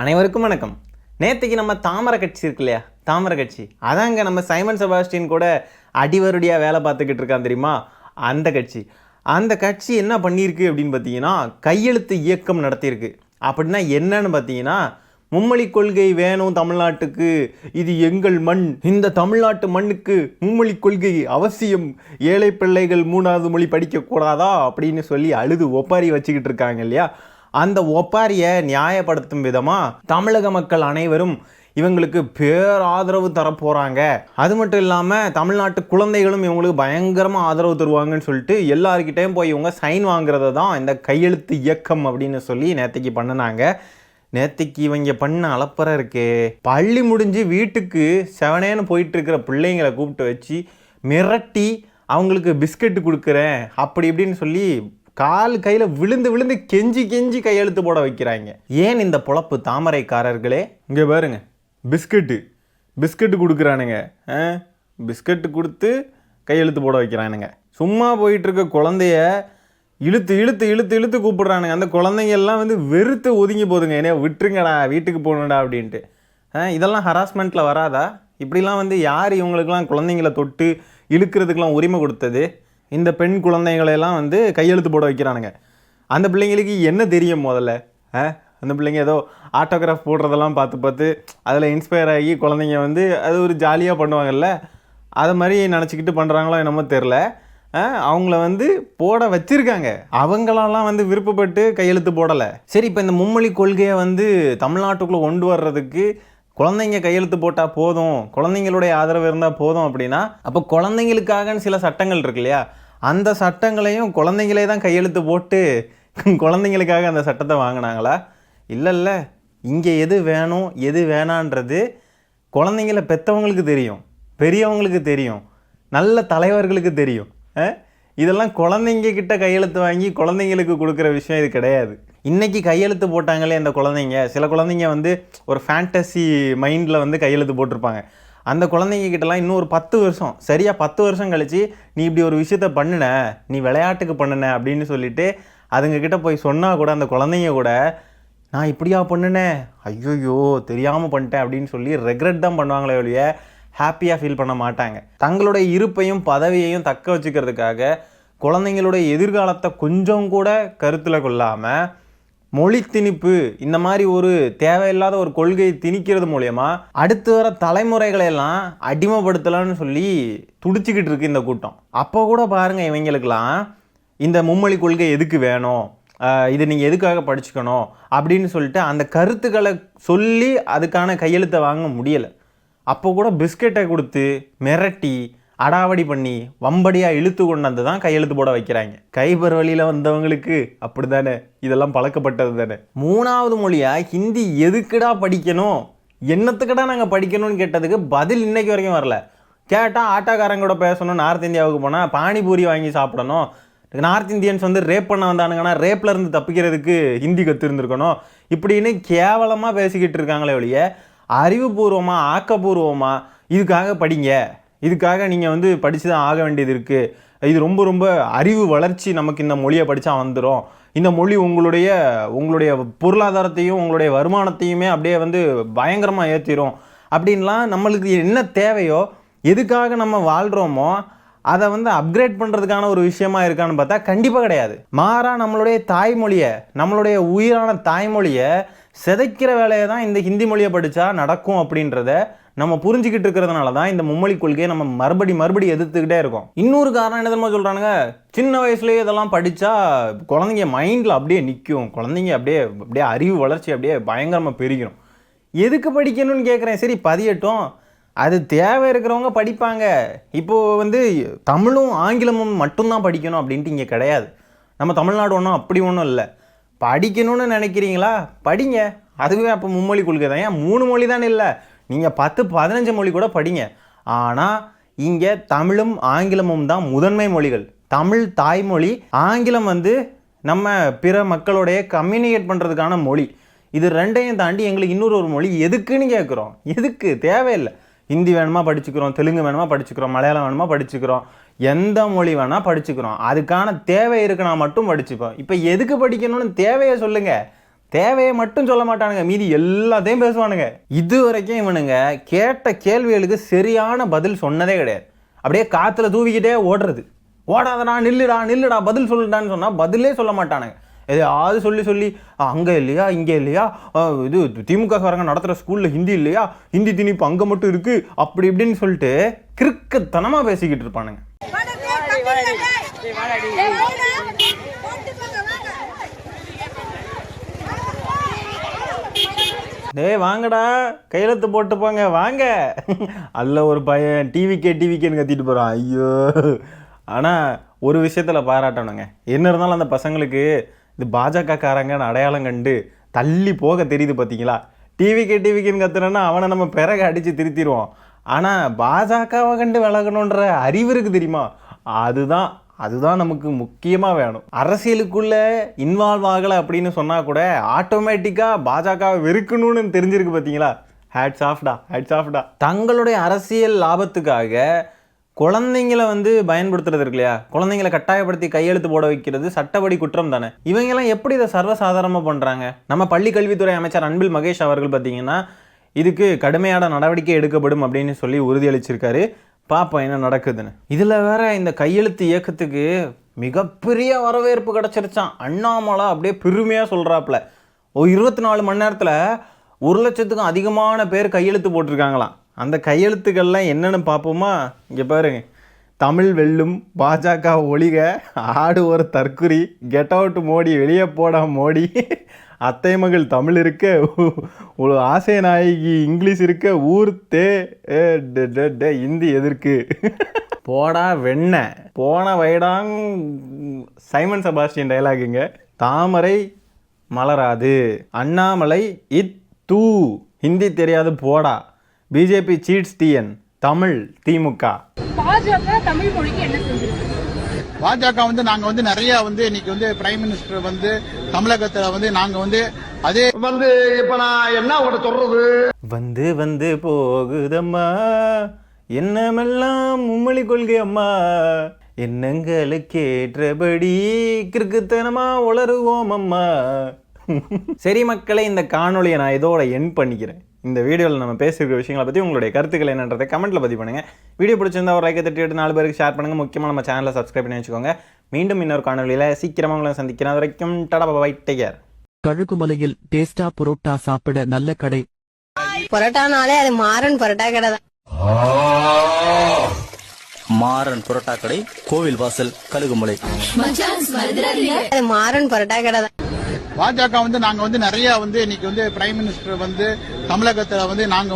அனைவருக்கும் வணக்கம். நேற்றுக்கு நம்ம தாமரை கட்சி இருக்கு இல்லையா, தாமரை கட்சி அதாங்க நம்ம சைமன் செபாஸ்டியன் கூட அடிவருடியாக வேலை பார்த்துக்கிட்டு இருக்கான் தெரியுமா, அந்த கட்சி என்ன பண்ணியிருக்கு அப்படின்னு பார்த்தீங்கன்னா, கையெழுத்து இயக்கம் நடத்தியிருக்கு. அப்படின்னா என்னன்னு பார்த்தீங்கன்னா, மும்மொழி கொள்கை வேணும் தமிழ்நாட்டுக்கு, இது எங்கள் மண், இந்த தமிழ்நாட்டு மண்ணுக்கு மும்மொழி கொள்கை அவசியம், ஏழை பிள்ளைகள் 3வது மொழி படிக்கக்கூடாதா அப்படின்னு சொல்லி அழுது ஒப்பாரி வச்சுக்கிட்டு இருக்காங்க இல்லையா. அந்த ஒப்பாரியை நியாயப்படுத்தும் விதமாக தமிழக மக்கள் அனைவரும் இவங்களுக்கு பேராதரவு தரப்போகிறாங்க. அது மட்டும் இல்லாமல் தமிழ்நாட்டு குழந்தைகளும் இவங்களுக்கு பயங்கரமாக ஆதரவு தருவாங்கன்னு சொல்லிட்டு எல்லாருக்கிட்டையும் போய் இவங்க சைன் வாங்குறத தான் இந்த கையெழுத்து இயக்கம் அப்படின்னு சொல்லி நேற்றுக்கு பண்ணினாங்க. நேற்றுக்கு இவங்க பண்ண அலப்பறை இருக்கே, பள்ளி முடிஞ்சு வீட்டுக்கு செவனேன்னு போயிட்டுருக்கிற பிள்ளைங்களை கூப்பிட்டு வச்சு மிரட்டி அவங்களுக்கு பிஸ்கெட்டு கொடுக்குறேன் அப்படி இப்படின்னு சொல்லி கால் கையில் விழுந்து கெஞ்சி கையெழுத்து போட வைக்கிறாங்க. ஏன் இந்த பொழப்பு தாமரைக்காரர்களே? இங்கே பாருங்க, பிஸ்கெட்டு கொடுக்குறானுங்க, பிஸ்கெட்டு கொடுத்து கையெழுத்து போட வைக்கிறானுங்க. சும்மா போயிட்டுருக்க குழந்தைய இழுத்து கூப்பிடுறானுங்க. அந்த குழந்தைங்க எல்லாம் வெறுத்து ஒதுங்கி போதுங்க, என்னைய விட்டுருங்கடா வீட்டுக்கு போகணுடா அப்படின்ட்டு. இதெல்லாம் ஹராஸ்மெண்ட்டில் வராதா? இப்படிலாம் யார் இவங்களுக்கெல்லாம் குழந்தைங்களை தொட்டு இழுக்கிறதுக்கெலாம் உரிமை கொடுத்தது? இந்த பெண் குழந்தைங்களெல்லாம் கையெழுத்து போட வைக்கிறானுங்க. அந்த பிள்ளைங்களுக்கு என்ன தெரியும் முதல்ல? அந்த பிள்ளைங்க ஏதோ ஆட்டோகிராஃப் போடுறதெல்லாம் பார்த்து அதில் இன்ஸ்பயர் ஆகி குழந்தைங்க அது ஒரு ஜாலியாக பண்ணுவாங்கல்ல, அதை மாதிரி நினச்சிக்கிட்டு பண்ணுறாங்களோ என்னமோ தெரில. அவங்கள போட வச்சுருக்காங்க. அவங்களெல்லாம் விருப்பப்பட்டு கையெழுத்து போடலை. சரி, இப்போ இந்த மும்மொழி கொள்கையை தமிழ்நாட்டுக்குள்ளே கொண்டு வர்றதுக்கு குழந்தைங்க கையெழுத்து போட்டால் போதும், குழந்தைங்களுடைய ஆதரவு இருந்தால் போதும் அப்படின்னா, அப்போ குழந்தைங்களுக்காகன்னு சில சட்டங்கள் இருக்கு இல்லையா, அந்த சட்டங்களையும் குழந்தைங்களே தான் கையெழுத்து போட்டு குழந்தைங்களுக்காக அந்த சட்டத்தை வாங்கினாங்களா? இல்லை, இங்கே எது வேணும் எது வேணான்றது குழந்தைங்கள பெற்றவங்களுக்கு தெரியும், பெரியவங்களுக்கு தெரியும், நல்ல தலைவர்களுக்கு தெரியும். இதெல்லாம் குழந்தைங்க கிட்ட கையெழுத்து வாங்கி குழந்தைங்களுக்கு கொடுக்குற விஷயம் இது கிடையாது. இன்றைக்கி கையெழுத்து போட்டாங்களே அந்த குழந்தைங்க, சில குழந்தைங்க ஒரு ஃபேண்டசி மைண்டில் கையெழுத்து போட்டிருப்பாங்க. அந்த குழந்தைங்க கிட்டலாம் இன்னும் ஒரு 10 வருஷம், சரியாக 10 வருஷம் கழித்து நீ இப்படி ஒரு விஷயத்த பண்ணுன, நீ விளையாட்டுக்கு பண்ணுன அப்படின்னு சொல்லிட்டு அதுங்கக்கிட்ட போய் சொன்னால் கூட அந்த குழந்தைங்க கூட நான் இப்படியா பண்ணுனேன், ஐயோயோ தெரியாமல் பண்ணிட்டேன் அப்படின்னு சொல்லி ரெக்ரெட் தான் பண்ணுவாங்களே ஒழிய ஹாப்பியாக ஃபீல் பண்ண மாட்டாங்க. தங்களுடைய இருப்பையும் பதவியையும் தக்க வச்சுக்கிறதுக்காக குழந்தைங்களுடைய எதிர்காலத்தை கொஞ்சம் கூட கருத்தில் கொள்ளாமல் மொழி திணிப்பு, இந்த மாதிரி ஒரு தேவையில்லாத ஒரு கொள்கையை திணிக்கிறது மூலயமா அடுத்து வர தலைமுறைகளையெல்லாம் அடிமைப்படுத்தலான்னு சொல்லி துடிச்சிக்கிட்டு இருக்கு இந்த கூட்டம். அப்போ கூட பாருங்கள், இவங்களுக்கெல்லாம் இந்த மும்மொழி கொள்கை எதுக்கு வேணும், இது நீங்கள் எதுக்காக படிச்சுக்கணும் அப்படின்னு சொல்லிட்டு அந்த கருத்துக்களை சொல்லி அதுக்கான கையெழுத்தை வாங்க முடியலை. அப்போ கூட பிஸ்கெட்டை கொடுத்து மிரட்டி அடாவடி பண்ணி வம்படியாக இழுத்து கொண்டு தான் கையெழுத்து போட வைக்கிறாங்க. கைபர் வழியில் வந்தவங்களுக்கு அப்படி தானே, இதெல்லாம் பழக்கப்பட்டது தானே. 3வது மொழியாக ஹிந்தி எதுக்குடா படிக்கணும், என்னத்துக்குடா நாங்கள் படிக்கணும்னு கேட்டதுக்கு பதில் இன்னைக்கு வரைக்கும் வரல. கேட்டால் ஆட்டோக்காரங்களோட பேசணும், நார்த் இந்தியாவுக்கு போனால் பானிபூரி வாங்கி சாப்பிடணும், நார்த் இந்தியன்ஸ் ரேப் பண்ண வந்தானுங்கன்னா ரேப்பில் இருந்து தப்பிக்கிறதுக்கு ஹிந்தி கற்றுருந்துருக்கணும், இப்படின்னு கேவலமாக பேசிக்கிட்டு இருக்காங்களே ஒழிய அறிவுபூர்வமாக ஆக்கப்பூர்வமாக இதுக்காக படிங்க, இதுக்காக நீங்கள் படித்து தான் ஆக வேண்டியது இருக்குது, இது ரொம்ப ரொம்ப அறிவு வளர்ச்சி, நமக்கு இந்த மொழியை படித்தா வந்துடும், இந்த மொழி உங்களுடைய பொருளாதாரத்தையும் உங்களுடைய வருமானத்தையுமே அப்படியே பயங்கரமாக ஏற்றிடும் அப்படின்லாம் நம்மளுக்கு என்ன தேவையோ, எதுக்காக நம்ம வாழ்கிறோமோ அதை அப்கிரேட் பண்ணுறதுக்கான ஒரு விஷயமா இருக்கான்னு பார்த்தா கண்டிப்பாக கிடையாது. மாறா நம்மளுடைய தாய்மொழியை, நம்மளுடைய உயிரான தாய்மொழியை சிதைக்கிற வேலையை தான் இந்த ஹிந்தி மொழியை படித்தா நடக்கும் அப்படின்றத நம்ம புரிஞ்சுக்கிட்டு இருக்கிறதுனால தான் இந்த மும்மொழி கொள்கையை நம்ம மறுபடி எதிர்த்துக்கிட்டே இருக்கோம். இன்னொரு காரணம் என்ன தெரியுமா சொல்கிறானுங்க, சின்ன வயசுலேயே இதெல்லாம் படித்தா குழந்தைங்க மைண்டில் அப்படியே நிற்கும், குழந்தைங்க அப்படியே அறிவு வளர்ச்சி அப்படியே பயங்கரமாக பெருகிடும். எதுக்கு படிக்கணும்னு கேட்குறேன். சரி பதியட்டும், அது தேவை இருக்கிறவங்க படிப்பாங்க. இப்போது தமிழும் ஆங்கிலமும் மட்டும்தான் படிக்கணும் அப்படின்ட்டு இங்கே கிடையாது. நம்ம தமிழ்நாடு ஒன்றும் அப்படி ஒன்றும் இல்லை. படிக்கணும்னு நினைக்கிறீங்களா படிங்க, அதுவே அப்போ மும்மொழி கொள்கை தான். ஏன் 3 மொழி தானே இல்லை, நீங்கள் 10-15 மொழி கூட படிங்க. ஆனால் இங்கே தமிழும் ஆங்கிலமும் தான் முதன்மை மொழிகள். தமிழ் தாய்மொழி, ஆங்கிலம் நம்ம பிற மக்களுடைய கம்யூனிகேட் பண்ணுறதுக்கான மொழி. இது ரெண்டையும் தாண்டி எங்களுக்கு இன்னொரு மொழி எதுக்குன்னு கேட்குறோம். எதுக்கு? தேவையில்லை. ஹிந்தி வேணுமா படிச்சுக்கிறோம், தெலுங்கு வேணுமா படிச்சுக்கிறோம், மலையாளம் வேணுமா படிச்சுக்கிறோம், எந்த மொழி வேணால் படிச்சுக்கிறோம். அதுக்கான தேவை இருக்குன்னா மட்டும் படிச்சுப்போம். இப்போ எதுக்கு படிக்கணும்னு தேவையை சொல்லுங்கள். தேவையை மட்டும் சொல்ல மாட்டானுங்க, மீதி எல்லாத்தையும் பேசுவானுங்க. இது வரைக்கும் இவனுங்க கேட்ட கேள்விகளுக்கு சரியான பதில் சொன்னதே கிடையாது. அப்படியே காற்றுல தூவிக்கிட்டே ஓடுறது. ஓடாதடா, நில்லுடா பதில் சொல்லுடான்னு சொன்னால் பதிலே சொல்ல மாட்டானுங்க. எதையாவது சொல்லி அங்கே இல்லையா இங்கே இல்லையா, இது திமுக காரங்க நடத்துகிற ஸ்கூலில் ஹிந்தி இல்லையா, ஹிந்தி திணிப்பு அங்கே மட்டும் இருக்குது, அப்படி இப்படின்னு சொல்லிட்டு கிறுக்குத்தனமாக பேசிக்கிட்டு இருப்பானுங்க. டேய் வாங்கடா, கையெழுத்து போட்டு போங்க வாங்க. அல்ல ஒரு பையன் டிவிக்கேன்னு கத்திட்டு போகிறான். ஐயோ. ஆனால் ஒரு விஷயத்தில் பாராட்டணுங்க. என்ன இருந்தாலும் அந்த பசங்களுக்கு இது பாஜக காரங்கன்னு அடையாளம் கண்டு தள்ளி போக தெரியுது பார்த்தீங்களா. டிவிக்கேன்னு கத்துறோன்னா அவனை நம்ம பிறகு அடித்து திருத்திடுவோம். ஆனால் பாஜகவை கண்டு விலகணுன்ற அறிவு இருக்குது தெரியுமா, அதுதான் நமக்கு முக்கியமாக வேணும். அரசியலுக்குள்ளே இன்வால்வ் ஆகலை அப்படின்னு சொன்னால் கூட ஆட்டோமேட்டிக்காக பாஜகவை வெறுக்கணும்னு தெரிஞ்சிருக்கு பார்த்தீங்களா. ஹேட்ஸ் ஆஃப்டா. தங்களுடைய அரசியல் லாபத்துக்காக குழந்தைங்களை பயன்படுத்துறது இருக்கு இல்லையா, குழந்தைங்களை கட்டாயப்படுத்தி கையெழுத்து போட வைக்கிறது சட்டப்படி குற்றம் தானே. இவங்கெல்லாம் எப்படி இதை சர்வசாதாரணமாக பண்ணுறாங்க? நம்ம பள்ளி கல்வித்துறை அமைச்சர் அன்பில் மகேஷ் அவர்கள் பார்த்தீங்கன்னா இதுக்கு கடுமையான நடவடிக்கை எடுக்கப்படும் அப்படின்னு சொல்லி உறுதியளிச்சிருக்காரு. பார்ப்போம் என்ன நடக்குதுன்னு. இதில் வேற இந்த கையெழுத்து இயக்கத்துக்கு மிகப்பெரிய வரவேற்பு கிடச்சிருச்சான். அண்ணாமலை அப்படியே பெருமையாக சொல்கிறாப்புல, 24 மணி நேரத்தில் 1,00,000க்கும் அதிகமான பேர் கையெழுத்து போட்டிருக்காங்களாம். அந்த கையெழுத்துக்கள்லாம் என்னென்னு பார்ப்போமா? இங்கே பாருங்க. தமிழ் வெல்லும், பாஜக ஒழிக, ஆடு ஒரு தற்குறி, கெட் அவுட் மோடி, வெளியே போடா மோடி, அத்தை மகள் தமிழ் இருக்க, ஒரு ஆசை நாயகி இங்கிலீஷ் இருக்க, ஊர் தே இந்தி எதிர்க்கு, போடா வெண்ண, போன வைடாங். சைமன் செபாஸ்டியன் டைலாகுங்க. தாமரை மலராது, அண்ணாமலை இத் தூ, ஹிந்தி தெரியாது போடா, பிஜேபி சீட்ஸ் டிஎன், தமிழ் திமுக. பாஜக தமிழ் மொழிக்கு என்ன செஞ்சிருக்கு? பாஜக நாங்க நிறைய இன்னைக்கு பிரைம் மினிஸ்டர் தமிழகத்துல நாங்க அதே இப்ப நான் என்ன உங்கள்ட்ட சொல்றது, வந்து போகுதம்மா என்னமெல்லாம் மும்மொழி கொள்கை அம்மா, எண்ணங்களுக்கு ஏற்றபடி கிறுக்குத்தனமா உளருவோம் அம்மா. சரி மக்களே, இந்த காணொலியை நான் இதோட எண்ட் பண்ணிக்கிறேன். இந்த வீடியோவில் நம்ம பேசியிருக்கிற விஷயங்களை பற்றி உங்களுடைய கருத்துக்கள் என்னன்றதை கமெண்ட்டில் பதிவு பண்ணுங்கள். வீடியோ பிடிச்சிருந்தா ஒரு லைக்கை தட்டி 4 பேருக்கு ஷேர் பண்ணுங்கள். முக்கியமாக நம்ம சேனலை சப்ஸ்கிரைப் பண்ணி வச்சுக்கோங்க. மீண்டும் இன்னொரு காணொலியில் சீக்கிரமாக உங்களை சந்திக்கிறேன். அது வரைக்கும் டடா பை, டேக் கேர். கழுகுமலையில் டேஸ்டா புரோட்டா சாப்பிட நல்ல கடை. பரோட்டானாலே அது மாறன் பரோட்டா கடை தான். மாறன் புரோட்டா கடை, கோவில் வாசல், கழுகுமலை. அது மாறன் பரோட்டா கடை தான். பாஜக நாங்க நிறைய இன்னைக்கு பிரைம் மினிஸ்டர் தமிழகத்துல நாங்க